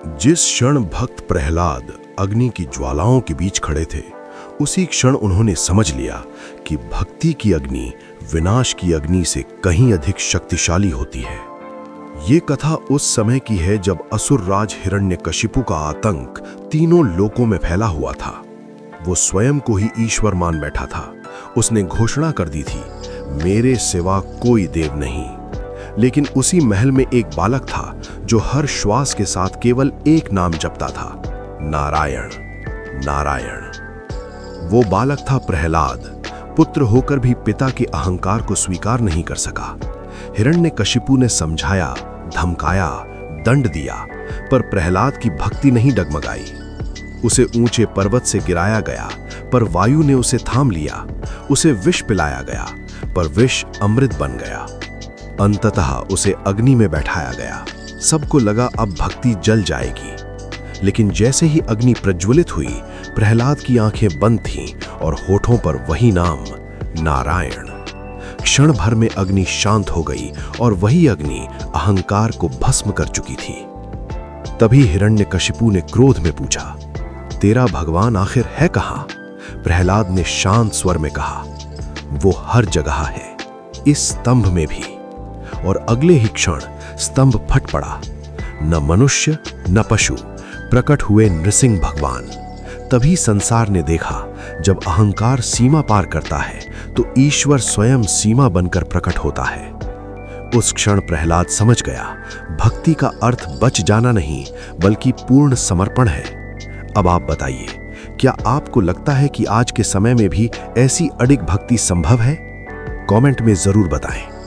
जिस क्षण भक्त प्रहलाद अग्नि की ज्वालाओं के बीच खड़े थे, उसी क्षण उन्होंने समझ लिया कि भक्ति की अग्नि विनाश की अग्नि से कहीं अधिक शक्तिशाली होती है। ये कथा उस समय की है जब असुर राज हिरण्यकशिपु का आतंक तीनों लोकों में फैला हुआ था। वो स्वयं को ही ईश्वर मान बैठा था। उसने घोषणा कर दी थी, मेरे सिवा कोई देव नहीं। लेकिन उसी महल में एक बालक था जो हर श्वास के साथ केवल एक नाम जपता था, नारायण नारायण। वो बालक था प्रहलाद। पुत्र होकर भी पिता के अहंकार को स्वीकार नहीं कर सका। हिरण्यकशिपु ने समझाया, धमकाया, दंड दिया, पर प्रहलाद की भक्ति नहीं डगमगाई। उसे ऊंचे पर्वत से गिराया गया, पर वायु ने उसे थाम लिया। उसे विष पिलाया गया, पर विष अमृत बन गया। अंततः उसे अग्नि में बैठाया गया। सबको लगा अब भक्ति जल जाएगी। लेकिन जैसे ही अग्नि प्रज्वलित हुई, प्रहलाद की आंखें बंद थीं और होठों पर वही नाम, नारायण। क्षण भर में अग्नि शांत हो गई और वही अग्नि अहंकार को भस्म कर चुकी थी। तभी हिरण्यकशिपु ने क्रोध में पूछा, तेरा भगवान आखिर है कहां? प्रहलाद ने शांत स्वर में कहा, वो हर जगह है, इस स्तंभ में भी। और अगले ही क्षण स्तंभ फट पड़ा। न मनुष्य न पशु, प्रकट हुए नृसिंह भगवान। तभी संसार ने देखा, जब अहंकार सीमा पार करता है तो ईश्वर स्वयं सीमा बनकर प्रकट होता है। उस क्षण प्रहलाद समझ गया, भक्ति का अर्थ बच जाना नहीं बल्कि पूर्ण समर्पण है। अब आप बताइए, क्या आपको लगता है कि आज के समय में भी ऐसी अडिग भक्ति संभव है? कमेंट में जरूर बताएं।